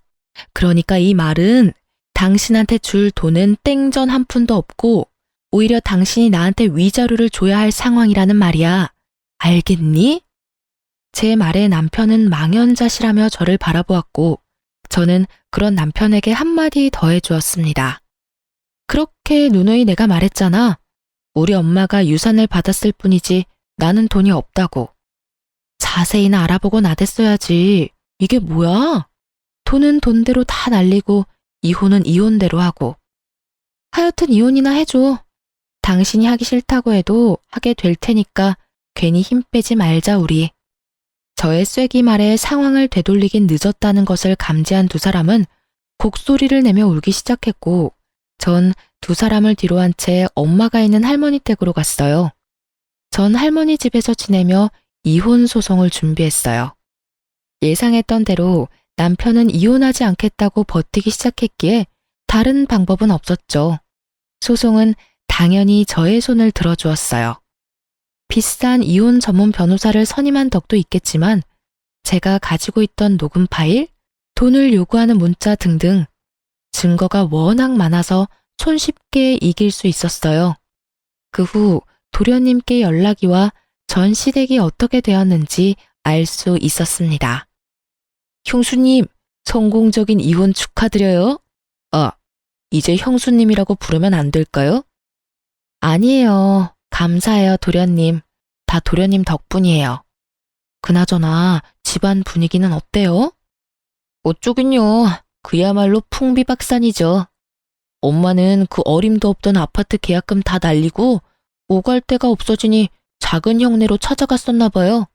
그러니까 이 말은 당신한테 줄 돈은 땡전 한 푼도 없고 오히려 당신이 나한테 위자료를 줘야 할 상황이라는 말이야. 알겠니? 제 말에 남편은 망연자실하며 저를 바라보았고 저는 그런 남편에게 한마디 더해주었습니다. 그렇게 누누이 내가 말했잖아. 우리 엄마가 유산을 받았을 뿐이지 나는 돈이 없다고. 자세히나 알아보고 나댔어야지. 이게 뭐야? 돈은 돈대로 다 날리고 이혼은 이혼대로 하고. 하여튼 이혼이나 해줘. 당신이 하기 싫다고 해도 하게 될 테니까 괜히 힘 빼지 말자 우리. 저의 쐐기 말에 상황을 되돌리긴 늦었다는 것을 감지한 두 사람은 곡소리를 내며 울기 시작했고 전 두 사람을 뒤로 한 채 엄마가 있는 할머니 댁으로 갔어요. 전 할머니 집에서 지내며 이혼 소송을 준비했어요. 예상했던 대로 남편은 이혼하지 않겠다고 버티기 시작했기에 다른 방법은 없었죠. 소송은 당연히 저의 손을 들어주었어요. 비싼 이혼 전문 변호사를 선임한 덕도 있겠지만 제가 가지고 있던 녹음 파일, 돈을 요구하는 문자 등등 증거가 워낙 많아서 손쉽게 이길 수 있었어요. 그 후 도련님께 연락이 와 전 시댁이 어떻게 되었는지 알 수 있었습니다. 형수님, 성공적인 이혼 축하드려요. 아, 이제 형수님이라고 부르면 안 될까요? 아니에요. 감사해요, 도련님. 다 도련님 덕분이에요. 그나저나 집안 분위기는 어때요? 어쩌긴요. 그야말로 풍비박산이죠. 엄마는 그 어림도 없던 아파트 계약금 다 날리고 오갈 데가 없어지니 작은 형네로 찾아갔었나 봐요.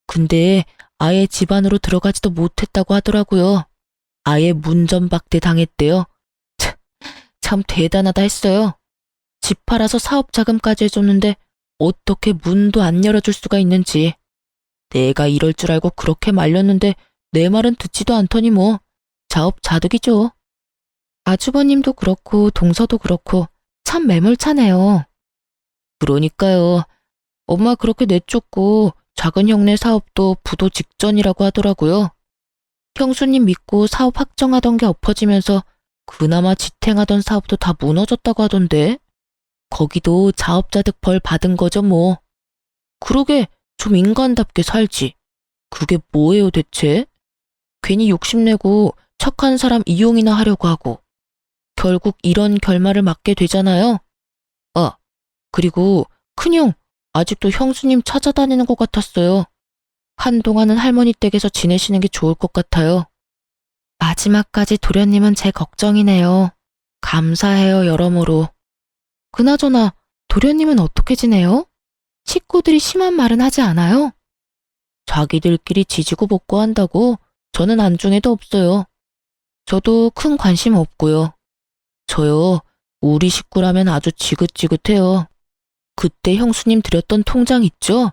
근데 아예 집 안으로 들어가지도 못했다고 하더라고요. 아예 문전박대 당했대요. 참 대단하다 했어요. 집 팔아서 사업 자금까지 해줬는데 어떻게 문도 안 열어줄 수가 있는지. 내가 이럴 줄 알고 그렇게 말렸는데 내 말은 듣지도 않더니 뭐 자업자득이죠. 아주버님도 그렇고 동서도 그렇고 참 매몰차네요. 그러니까요. 엄마 그렇게 내쫓고 작은 형네 사업도 부도 직전이라고 하더라고요. 형수님 믿고 사업 확정하던 게 엎어지면서 그나마 지탱하던 사업도 다 무너졌다고 하던데. 거기도 자업자득 벌 받은 거죠 뭐. 그러게 좀 인간답게 살지. 그게 뭐예요 대체? 괜히 욕심내고 착한 사람 이용이나 하려고 하고. 결국 이런 결말을 맞게 되잖아요. 아, 그리고 큰형 아직도 형수님 찾아다니는 것 같았어요. 한동안은 할머니 댁에서 지내시는 게 좋을 것 같아요. 마지막까지 도련님은 제 걱정이네요. 감사해요 여러모로. 그나저나 도련님은 어떻게 지내요? 식구들이 심한 말은 하지 않아요? 자기들끼리 지지고 볶고 한다고 저는 안중에도 없어요. 저도 큰 관심 없고요. 저요, 우리 식구라면 아주 지긋지긋해요. 그때 형수님 드렸던 통장 있죠?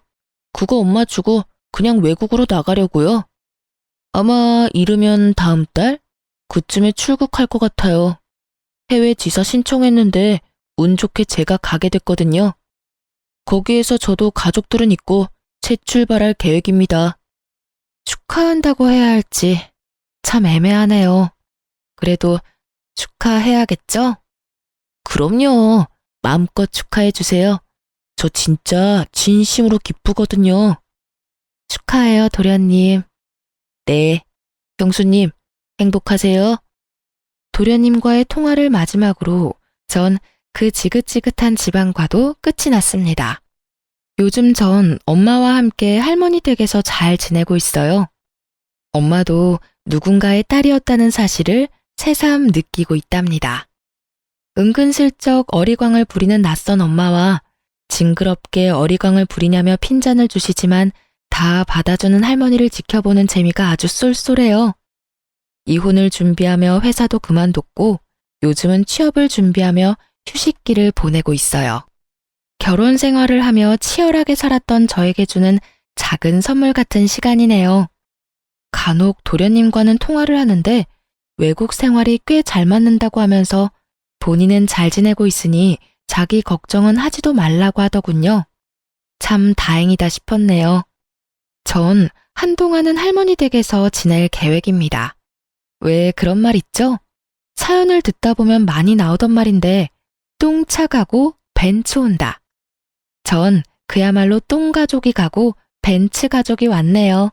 그거 엄마 주고 그냥 외국으로 나가려고요. 아마 이르면 다음 달? 그쯤에 출국할 것 같아요. 해외 지사 신청했는데 운 좋게 제가 가게 됐거든요. 거기에서 저도 가족들은 있고 재출발할 계획입니다. 축하한다고 해야 할지 참 애매하네요. 그래도 축하해야겠죠? 그럼요. 마음껏 축하해 주세요. 저 진짜 진심으로 기쁘거든요. 축하해요, 도련님. 네, 형수님, 행복하세요. 도련님과의 통화를 마지막으로 전 그 지긋지긋한 집안과도 끝이 났습니다. 요즘 전 엄마와 함께 할머니 댁에서 잘 지내고 있어요. 엄마도 누군가의 딸이었다는 사실을 새삼 느끼고 있답니다. 은근슬쩍 어리광을 부리는 낯선 엄마와 징그럽게 어리광을 부리냐며 핀잔을 주시지만 다 받아주는 할머니를 지켜보는 재미가 아주 쏠쏠해요. 이혼을 준비하며 회사도 그만뒀고 요즘은 취업을 준비하며 휴식기를 보내고 있어요. 결혼 생활을 하며 치열하게 살았던 저에게 주는 작은 선물 같은 시간이네요. 간혹 도련님과는 통화를 하는데 외국 생활이 꽤 잘 맞는다고 하면서 본인은 잘 지내고 있으니 자기 걱정은 하지도 말라고 하더군요. 참 다행이다 싶었네요. 전 한동안은 할머니 댁에서 지낼 계획입니다. 왜 그런 말 있죠? 사연을 듣다 보면 많이 나오던 말인데 똥차 가고 벤츠 온다. 전 그야말로 똥가족이 가고 벤츠 가족이 왔네요.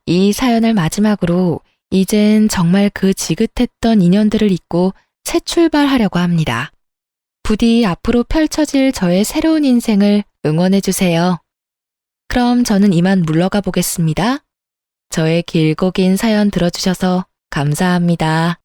이 사연을 마지막으로 이젠 정말 그 지긋했던 인연들을 잊고 새 출발하려고 합니다. 부디 앞으로 펼쳐질 저의 새로운 인생을 응원해주세요. 그럼 저는 이만 물러가 보겠습니다. 저의 길고 긴 사연 들어주셔서 감사합니다.